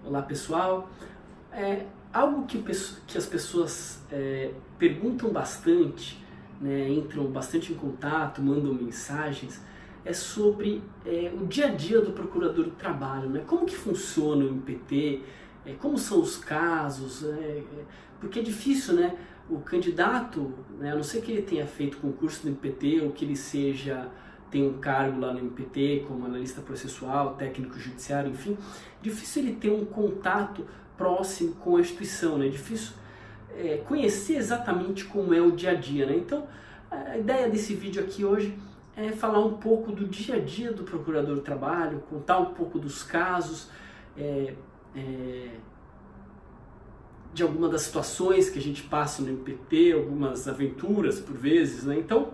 Olá pessoal, algo que as pessoas perguntam bastante, né, entram bastante em contato, mandam mensagens, é sobre o dia a dia do procurador do trabalho, né? Como que funciona o MPT, como são os casos, porque é difícil, né? O candidato, né, a não ser que ele tenha feito concurso no MPT ou que ele tem um cargo lá no MPT como analista processual, técnico judiciário, enfim, difícil ele ter um contato próximo com a instituição, né? Difícil conhecer exatamente como é o dia a dia, né? Então, a ideia desse vídeo aqui hoje é falar um pouco do dia a dia do procurador do trabalho, contar um pouco dos casos, de alguma das situações que a gente passa no MPT, algumas aventuras por vezes, né? Então,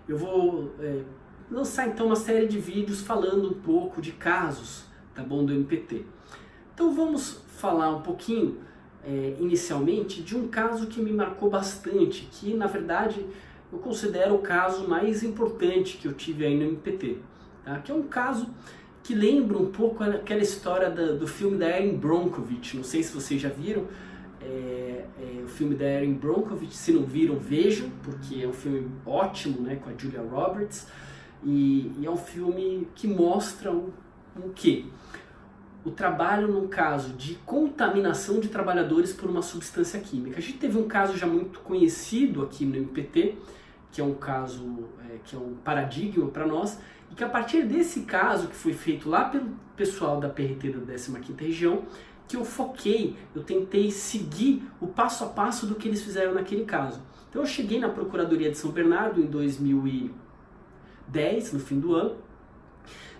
eu vou lançar então uma série de vídeos falando um pouco de casos, tá bom, do MPT. Então vamos falar um pouquinho, inicialmente, de um caso que me marcou bastante, que na verdade eu considero o caso mais importante que eu tive aí no MPT, tá? Que é um caso que lembra um pouco aquela história do filme da Erin Brockovich. Não sei se vocês já viram o filme da Erin Brockovich. Se não viram, vejam, porque é um filme ótimo, né, com a Julia Roberts, e é um filme que mostra o quê? O trabalho num caso de contaminação de trabalhadores por uma substância química. A gente teve um caso já muito conhecido aqui no MPT, que é um caso que é um paradigma para nós, e que a partir desse caso, que foi feito lá pelo pessoal da PRT da 15ª Região, que eu tentei seguir o passo a passo do que eles fizeram naquele caso. Então eu cheguei na Procuradoria de São Bernardo em 2010, no fim do ano.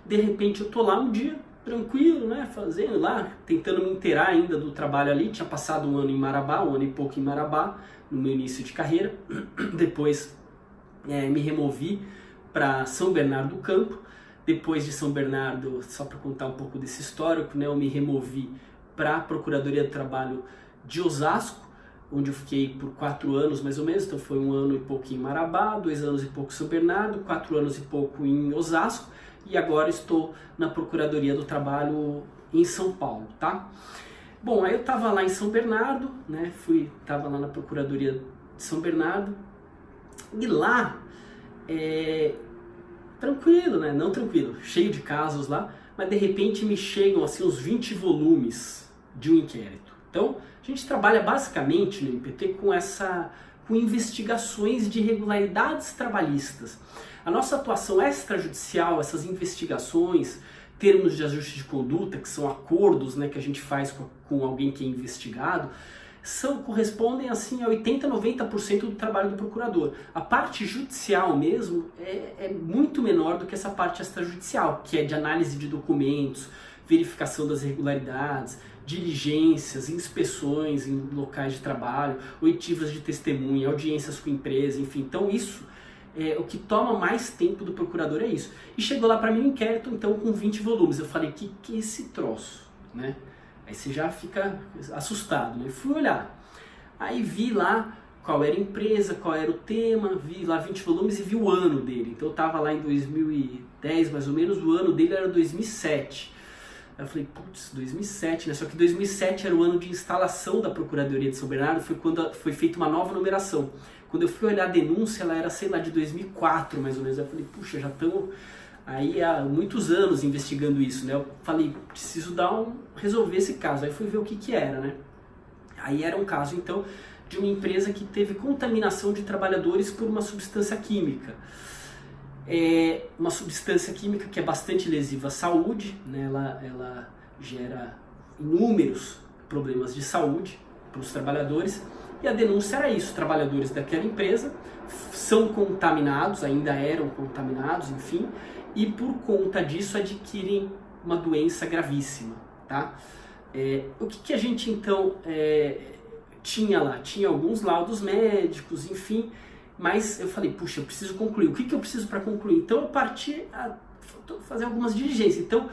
De repente eu tô lá um dia, tranquilo, né, fazendo lá, tentando me inteirar ainda do trabalho ali. Tinha passado um ano em Marabá, um ano e pouco em Marabá, no meu início de carreira. Depois me removi para São Bernardo do Campo. Depois de São Bernardo, só para contar um pouco desse histórico, né, eu me removi para a Procuradoria do Trabalho de Osasco, onde eu fiquei por 4 anos mais ou menos. Então foi 1 ano e pouco em Marabá, 2 anos e pouco em São Bernardo, 4 anos e pouco em Osasco, e agora estou na Procuradoria do Trabalho em São Paulo, tá? Bom, aí eu estava lá em São Bernardo, né, estava lá na Procuradoria de São Bernardo, e lá, tranquilo, né, não tranquilo, cheio de casos lá, mas de repente me chegam assim uns 20 volumes de um inquérito. Então, a gente trabalha basicamente no MPT com investigações de irregularidades trabalhistas. A nossa atuação extrajudicial, essas investigações, termos de ajuste de conduta, que são acordos, né, que a gente faz com alguém que é investigado, correspondem assim a 80, 90% do trabalho do procurador. A parte judicial mesmo é muito menor do que essa parte extrajudicial, que é de análise de documentos, verificação das irregularidades, diligências, inspeções em locais de trabalho, oitivas de testemunha, audiências com empresa, enfim. Então isso, o que toma mais tempo do procurador é isso. E chegou lá para mim um inquérito, então, com 20 volumes. Eu falei, que é esse troço, né? Aí você já fica assustado, né? Fui olhar, aí vi lá qual era a empresa, qual era o tema, vi lá 20 volumes e vi o ano dele. Então eu estava lá em 2010 mais ou menos, o ano dele era 2007. Aí eu falei, putz, 2007, né? Só que 2007 era o ano de instalação da Procuradoria de São Bernardo, foi quando foi feita uma nova numeração. Quando eu fui olhar a denúncia, ela era, sei lá, de 2004 mais ou menos. Aí eu falei, puxa, já estamos aí há muitos anos investigando isso, né? Eu falei, preciso resolver esse caso. Aí fui ver o que era, né? Aí era um caso, então, de uma empresa que teve contaminação de trabalhadores por uma substância química. Uma substância química que é bastante lesiva à saúde, né? Ela gera inúmeros problemas de saúde para os trabalhadores. E a denúncia era isso: trabalhadores daquela empresa são contaminados, ainda eram contaminados, enfim, e por conta disso adquirem uma doença gravíssima, tá? O que a gente então tinha lá? Tinha alguns laudos médicos, enfim, mas eu falei, puxa, eu preciso concluir. O que eu preciso para concluir? Então eu parti a fazer algumas diligências. Então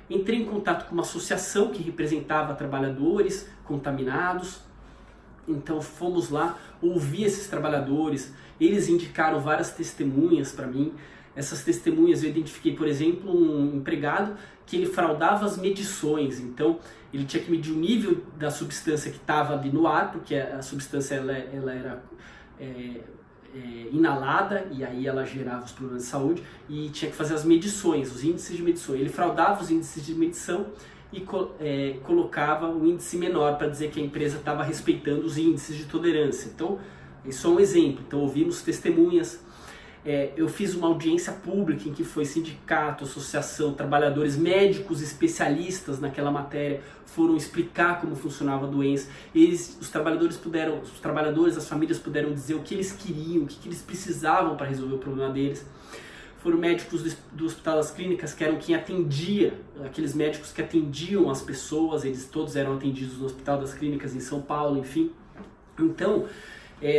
entrei em contato com uma associação que representava trabalhadores contaminados. Então fomos lá, ouvi esses trabalhadores, eles indicaram várias testemunhas para mim, essas testemunhas eu identifiquei, por exemplo, um empregado que ele fraudava as medições. Então ele tinha que medir o nível da substância que estava ali no ar, porque a substância ela era inalada e aí ela gerava os problemas de saúde, e tinha que fazer as medições, os índices de medição. Ele fraudava os índices de medição e colocava o índice menor para dizer que a empresa estava respeitando os índices de tolerância. Então, isso é um exemplo. Então, ouvimos testemunhas. Eu fiz uma audiência pública em que foi sindicato, associação, trabalhadores, médicos especialistas naquela matéria foram explicar como funcionava a doença. Os trabalhadores, as famílias puderam dizer o que eles queriam, o que eles precisavam para resolver o problema deles. Foram médicos do Hospital das Clínicas, que eram quem atendia, aqueles médicos que atendiam as pessoas, eles todos eram atendidos no Hospital das Clínicas em São Paulo, enfim. Então,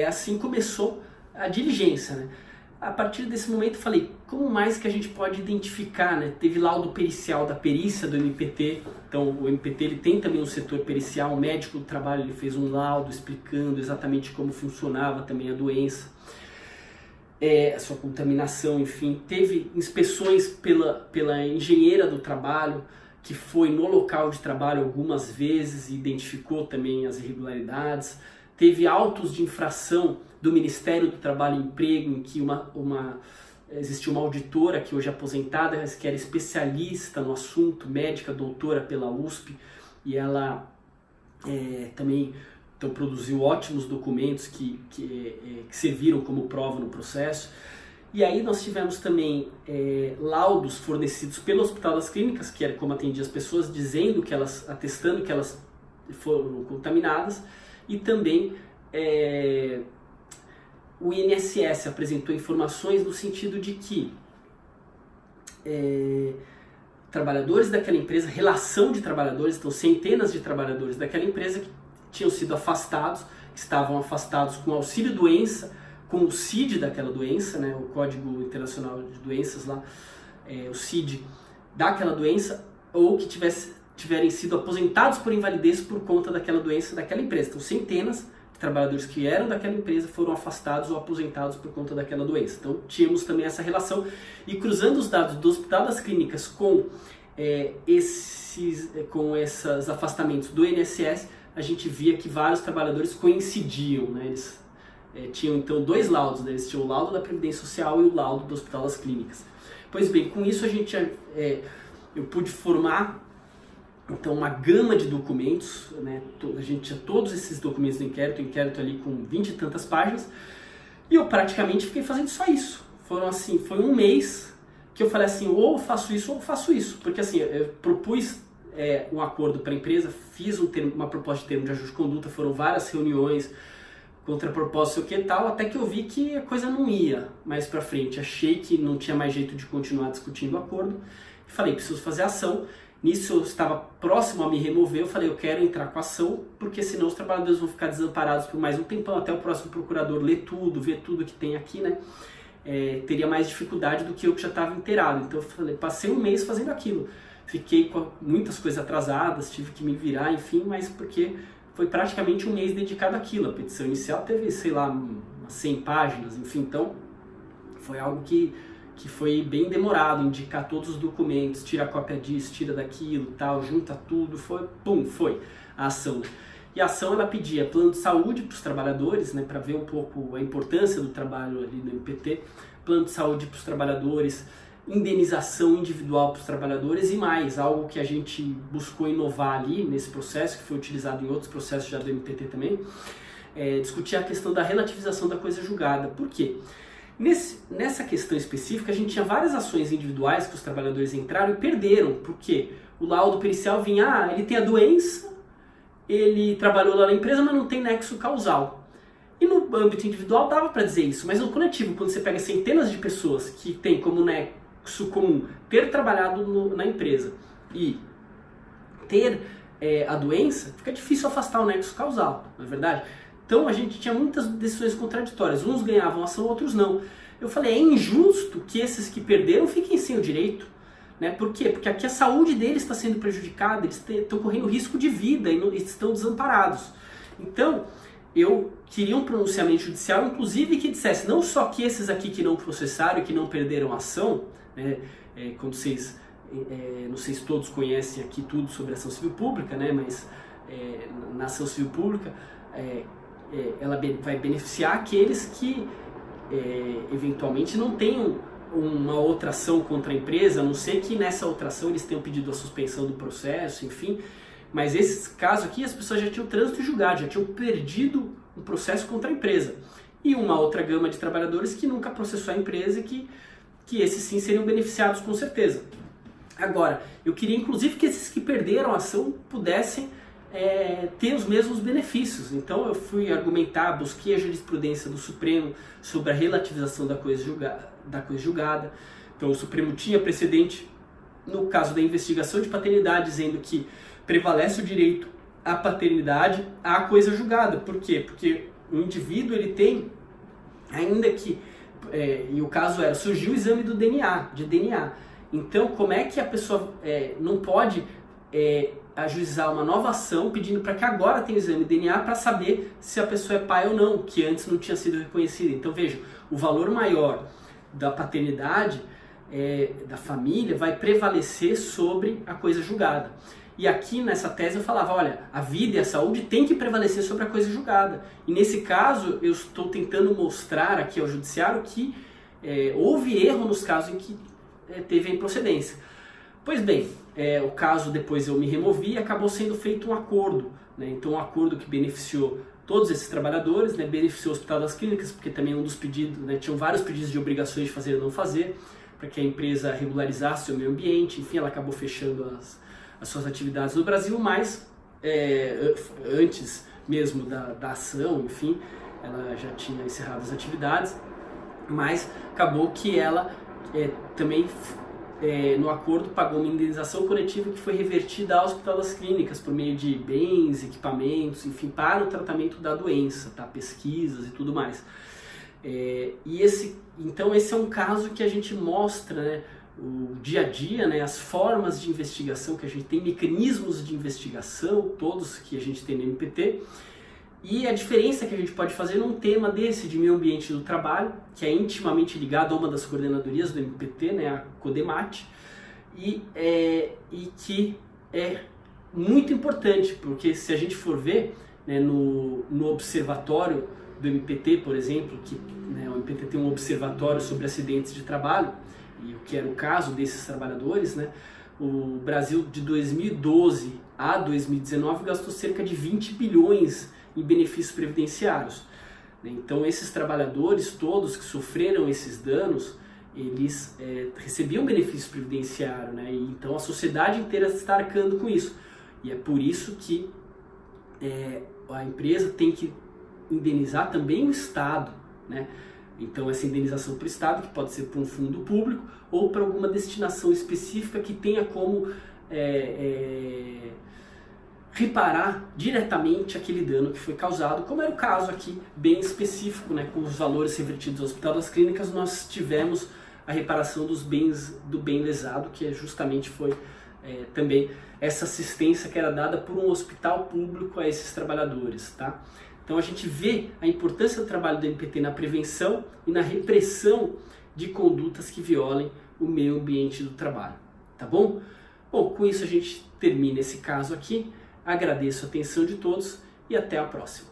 assim começou a diligência, né? A partir desse momento eu falei, como mais que a gente pode identificar, né? Teve laudo pericial da perícia do MPT, então o MPT ele tem também um setor pericial, o médico do trabalho ele fez um laudo explicando exatamente como funcionava também a doença, a sua contaminação, enfim. Teve inspeções pela engenheira do trabalho, que foi no local de trabalho algumas vezes e identificou também as irregularidades. Teve autos de infração do Ministério do Trabalho e Emprego, em que existia uma auditora que hoje é aposentada, mas que era especialista no assunto, médica, doutora pela USP, e ela também então, produziu ótimos documentos que serviram como prova no processo. E aí nós tivemos também laudos fornecidos pelo Hospital das Clínicas, que era como atendia as pessoas, atestando que elas foram contaminadas, e também o INSS apresentou informações no sentido de que trabalhadores daquela empresa, relação de trabalhadores, então centenas de trabalhadores daquela empresa que tinham sido afastados, que estavam afastados com auxílio-doença, com o CID daquela doença, né, o Código Internacional de Doenças lá, o CID daquela doença, ou que tiverem sido aposentados por invalidez por conta daquela doença daquela empresa. Então centenas de trabalhadores que eram daquela empresa foram afastados ou aposentados por conta daquela doença. Então tínhamos também essa relação, e cruzando os dados do Hospital das Clínicas com esses afastamentos do INSS, a gente via que vários trabalhadores coincidiam, né? Eles tinham então dois laudos, né? Eles tinham o laudo da Previdência Social e o laudo do Hospital das Clínicas. Pois bem, com isso eu pude formar então uma gama de documentos, né? A gente tinha todos esses documentos do inquérito, o inquérito ali com 20 e tantas páginas, e eu praticamente fiquei fazendo só isso. Foi um mês que eu falei assim, ou eu faço isso ou eu faço isso, porque assim, eu propus um acordo para a empresa, fiz uma proposta de termo de ajuste de conduta, foram várias reuniões, contraproposta, sei o que e tal, até que eu vi que a coisa não ia mais para frente. Achei que não tinha mais jeito de continuar discutindo o acordo e falei, preciso fazer ação. Nisso eu estava próximo a me remover, eu falei, eu quero entrar com ação, porque senão os trabalhadores vão ficar desamparados por mais um tempão, até o próximo procurador ler tudo, ver tudo que tem aqui, né? Teria mais dificuldade do que eu que já estava inteirado. Então eu falei, passei um mês fazendo aquilo. Fiquei com muitas coisas atrasadas, tive que me virar, enfim, mas porque foi praticamente um mês dedicado àquilo. A petição inicial teve, sei lá, umas 100 páginas, enfim, então foi algo que foi bem demorado, indicar todos os documentos, tira a cópia disso, tira daquilo, tal, junta tudo, foi a ação. E a ação ela pedia plano de saúde para os trabalhadores, né, para ver um pouco a importância do trabalho ali no MPT, plano de saúde para os trabalhadores, indenização individual para os trabalhadores e mais, algo que a gente buscou inovar ali nesse processo, que foi utilizado em outros processos já do MPT também, discutir a questão da relativização da coisa julgada. Por quê? Nessa questão específica, a gente tinha várias ações individuais que os trabalhadores entraram e perderam, porque o laudo pericial vinha, ele tem a doença, ele trabalhou lá na empresa, mas não tem nexo causal. E no âmbito individual dava para dizer isso, mas no coletivo, quando você pega centenas de pessoas que têm como nexo comum ter trabalhado na empresa e ter a doença, fica difícil afastar o nexo causal, não é verdade? Então a gente tinha muitas decisões contraditórias, uns ganhavam ação, outros não. Eu falei, é injusto que esses que perderam fiquem sem o direito, né? Por quê? Porque aqui a saúde deles está sendo prejudicada, eles estão correndo risco de vida e estão desamparados. Então, eu queria um pronunciamento judicial, inclusive que dissesse não só que esses aqui que não processaram e que não perderam a ação, né, quando vocês, não sei se todos conhecem aqui tudo sobre ação civil pública, né, mas na ação civil pública ela vai beneficiar aqueles que eventualmente não tenham uma outra ação contra a empresa, a não ser que nessa outra ação eles tenham pedido a suspensão do processo, enfim. Mas esses casos aqui, as pessoas já tinham trânsito julgado, já tinham perdido um processo contra a empresa. E uma outra gama de trabalhadores que nunca processou a empresa e que esses sim seriam beneficiados com certeza. Agora, eu queria inclusive que esses que perderam a ação pudessem ter os mesmos benefícios. Então eu fui argumentar, busquei a jurisprudência do Supremo sobre a relativização da coisa julgada. Então o Supremo tinha precedente no caso da investigação de paternidade, dizendo que prevalece o direito à paternidade à coisa julgada. Por quê? Porque o indivíduo ele tem, ainda que, e o caso era, surgiu o exame do DNA, de DNA. Então como é que a pessoa não pode ajuizar uma nova ação pedindo para que agora tenha o exame de DNA para saber se a pessoa é pai ou não, que antes não tinha sido reconhecida. Então veja, o valor maior da paternidade, da família, vai prevalecer sobre a coisa julgada. E aqui nessa tese eu falava, olha, a vida e a saúde tem que prevalecer sobre a coisa julgada. E nesse caso eu estou tentando mostrar aqui ao judiciário que houve erro nos casos em que teve a improcedência. Pois bem, o caso depois eu me removi e acabou sendo feito um acordo, né? Então um acordo que beneficiou todos esses trabalhadores, né? Beneficiou o Hospital das Clínicas, porque também um dos pedidos, né? Tinham vários pedidos de obrigações de fazer ou não fazer, para que a empresa regularizasse o meio ambiente, enfim, ela acabou fechando as suas atividades no Brasil, mas antes mesmo da ação, enfim, ela já tinha encerrado as atividades, mas acabou que ela também no acordo pagou uma indenização coletiva que foi revertida ao Hospital das Clínicas por meio de bens, equipamentos, enfim, para o tratamento da doença, tá? Pesquisas e tudo mais. Então esse é um caso que a gente mostra, né, o dia a dia, né, as formas de investigação que a gente tem, mecanismos de investigação, todos que a gente tem no MPT, e a diferença que a gente pode fazer num tema desse de meio ambiente do trabalho, que é intimamente ligado a uma das coordenadorias do MPT, né, a CODEMAT, e que é muito importante, porque se a gente for ver, né, no observatório do MPT, por exemplo, que, né, o MPT tem um observatório sobre acidentes de trabalho, e o que era o caso desses trabalhadores, né, o Brasil de 2012 a 2019 gastou cerca de 20 bilhões em benefícios previdenciários. Então esses trabalhadores todos que sofreram esses danos, eles recebiam benefício previdenciário, né? E então a sociedade inteira está arcando com isso. E é por isso que a empresa tem que indenizar também o Estado, né? Então essa indenização para o Estado, que pode ser para um fundo público ou para alguma destinação específica que tenha como reparar diretamente aquele dano que foi causado, como era o caso aqui, bem específico, né, com os valores revertidos ao Hospital das Clínicas, nós tivemos a reparação dos bens do bem lesado, que justamente foi também essa assistência que era dada por um hospital público a esses trabalhadores, tá? Então a gente vê a importância do trabalho do MPT na prevenção e na repressão de condutas que violem o meio ambiente do trabalho, tá bom? Bom, com isso a gente termina esse caso aqui. Agradeço a atenção de todos e até a próxima.